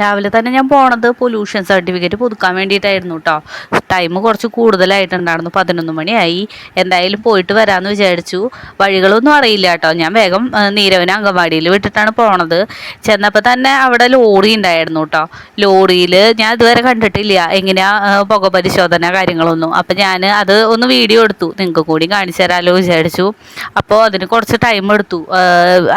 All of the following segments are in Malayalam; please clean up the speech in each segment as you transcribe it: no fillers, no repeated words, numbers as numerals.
രാവിലെ തന്നെ ഞാൻ പോണത് പൊല്യൂഷൻ സർട്ടിഫിക്കറ്റ് പുതുക്കാൻ വേണ്ടിയിട്ടായിരുന്നു കേട്ടോ. ടൈം കുറച്ച് കൂടുതലായിട്ടുണ്ടായിരുന്നു, 11 മണിയായി. എന്തായാലും പോയിട്ട് വരാമെന്ന് വിചാരിച്ചു. വഴികളൊന്നും അറിയില്ല കേട്ടോ. ഞാൻ വേഗം നീരവനെ അങ്കൻവാടിയിൽ വിട്ടിട്ടാണ് പോണത്. ചെന്നപ്പോൾ തന്നെ അവിടെ ലോറി ഉണ്ടായിരുന്നു കേട്ടോ. ലോറിയിൽ ഞാൻ ഇതുവരെ കണ്ടിട്ടില്ല എങ്ങനെയാ പുക പരിശോധന കാര്യങ്ങളൊന്നും. അപ്പം ഞാൻ അത് ഒന്ന് വീഡിയോ എടുത്തു, നിങ്ങൾക്ക് കൂടി കാണിച്ചു തരാമല്ലോ വിചാരിച്ചു. അപ്പോൾ അതിന് കുറച്ച് ടൈം എടുത്തു.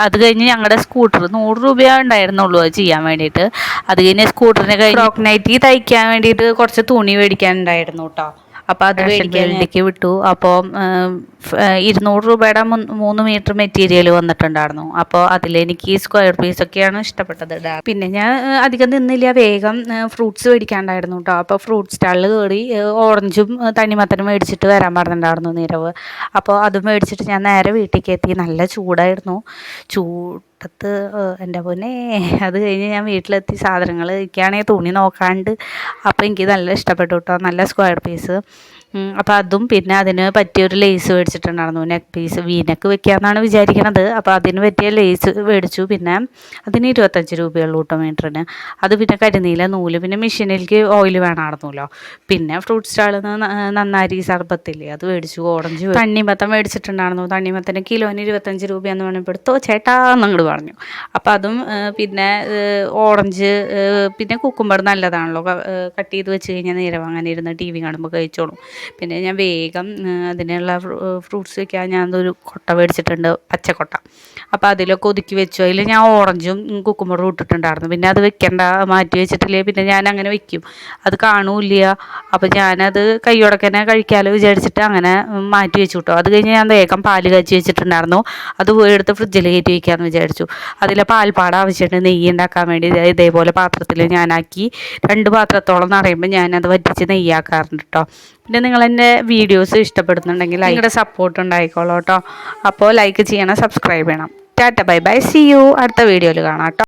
അത് കഴിഞ്ഞ് ഞങ്ങളുടെ സ്കൂട്ടർ 100 രൂപയേ ഉണ്ടായിരുന്നുള്ളൂ അത് ചെയ്യാൻ വേണ്ടിയിട്ട്. അത് കഴിഞ്ഞ് സ്കൂട്ടറിനെ കഴിഞ്ഞ് ഫ്രോക്ക് നൈറ്റി തയ്ക്കാൻ വേണ്ടിയിട്ട് കുറച്ച് തുണി മേടിക്കാനുണ്ടായിരുന്നു കേട്ടോ. അപ്പോൾ അത് വേണ്ടിക്ക് വിട്ടു. അപ്പോൾ 200 രൂപയുടെ 3 മീറ്റർ മെറ്റീരിയൽ വന്നിട്ടുണ്ടായിരുന്നു. അപ്പോൾ അതിലെനിക്ക് സ്ക്വയർ പീസൊക്കെയാണ് ഇഷ്ടപ്പെട്ടത്. പിന്നെ ഞാൻ അധികം നിന്നില്ല, വേഗം ഫ്രൂട്ട്സ് മേടിക്കാണ്ടായിരുന്നു കേട്ടോ. അപ്പോൾ ഫ്രൂട്ട് സ്റ്റാളിൽ കയറി ഓറഞ്ചും തണ്ണിമത്തനും മേടിച്ചിട്ട് വരാൻ പറഞ്ഞിട്ടുണ്ടായിരുന്നു നീരവ്. അപ്പോൾ അത് മേടിച്ചിട്ട് ഞാൻ നേരെ വീട്ടിലേക്ക് എത്തി. നല്ല ചൂടായിരുന്നു. എൻ്റെ പൊന്നേ. അത് കഴിഞ്ഞ് ഞാൻ വീട്ടിലെത്തി സാധനങ്ങൾ എനിക്കാണെങ്കിൽ തുണി നോക്കാണ്ട്. അപ്പോൾ എനിക്ക് നല്ല ഇഷ്ടപ്പെട്ടു കേട്ടോ, നല്ല സ്ക്വയർ പീസ്. അപ്പോൾ അതും പിന്നെ അതിന് പറ്റിയൊരു ലേസ് മേടിച്ചിട്ടുണ്ടായിരുന്നു, നെക്ക് പീസ് വീനക്ക് വെക്കാമെന്നാണ് വിചാരിക്കണത്. അപ്പോൾ അതിന് പറ്റിയ ലേസ് മേടിച്ചു. പിന്നെ അതിന് 25 രൂപയുള്ളൂ കേട്ടോ മീറ്ററിന്. അത് പിന്നെ കരിനീല നൂല്, പിന്നെ മെഷീനിലേക്ക് ഓയിൽ വേണമായിരുന്നല്ലോ. പിന്നെ ഫ്രൂട്ട് സ്റ്റാളിൽ നിന്ന് നന്നാരി സർബത്തില്ലേ അത് മേടിച്ചു. ഓറഞ്ച് തണ്ണിമത്തം മേടിച്ചിട്ടുണ്ടായിരുന്നു. തണ്ണിമത്തന് കിലോന് 25 രൂപയെന്ന് പറഞ്ഞപ്പോൾ എടുത്തോ ചേട്ടാ എന്നങ്ങോട്ട് പറഞ്ഞു. അപ്പോൾ അതും പിന്നെ ഓറഞ്ച്, പിന്നെ കുക്കുംബർ നല്ലതാണല്ലോ, കട്ട് ചെയ്ത് വെച്ച് കഴിഞ്ഞാൽ നേരം അങ്ങനെ ഇരുന്ന് TV കാണുമ്പോൾ കഴിച്ചോളും. പിന്നെ ഞാൻ വേഗം അതിനുള്ള ഫ്രൂട്ട്സ് വയ്ക്കാൻ ഞാനൊരു കൊട്ട മേടിച്ചിട്ടുണ്ട്, പച്ചക്കൊട്ട. അപ്പോൾ അതിലൊക്കെ ഒതുക്കി വെച്ചു. അതിൽ ഞാൻ ഓറഞ്ചും കുക്കുംബറും ഇട്ടിട്ടുണ്ടായിരുന്നു. പിന്നെ അത് വെക്കേണ്ട, മാറ്റി വെച്ചിട്ടില്ലേ പിന്നെ ഞാൻ അങ്ങനെ വെക്കും, അത് കാണൂല്ല. അപ്പോൾ ഞാനത് കൈയോടക്കനെ കഴിക്കാമല്ലോ വിചാരിച്ചിട്ട് അങ്ങനെ മാറ്റി വെച്ചു കേട്ടോ. അത് കഴിഞ്ഞ് ഞാൻ വേഗം പാല് കാച്ചി വെച്ചിട്ടുണ്ടായിരുന്നു. അത് പോയി എടുത്ത് ഫ്രിഡ്ജിൽ കയറ്റി വയ്ക്കാമെന്ന് വിചാരിച്ചു. അതിലെ പാൽപ്പാട ആവശ്യമുണ്ട് നെയ്യ് ഉണ്ടാക്കാൻ വേണ്ടി. ഇതേപോലെ പാത്രത്തിൽ ഞാനാക്കി 2 പാത്രത്തോളം നിറയുമ്പോൾ ഞാനത് വറ്റിച്ച് നെയ്യാക്കാറുണ്ട് കേട്ടോ. പിന്നെ നിങ്ങൾ എൻ്റെ വീഡിയോസ് ഇഷ്ടപ്പെടുന്നുണ്ടെങ്കിൽ നിങ്ങളുടെ സപ്പോർട്ട് ഉണ്ടായിക്കോളൂ കേട്ടോ. അപ്പോൾ ലൈക്ക് ചെയ്യണം, സബ്സ്ക്രൈബ് ചെയ്യണം. Tata bye bye, see you. അടുത്ത വീഡിയോയിൽ കാണാം കേട്ടോ.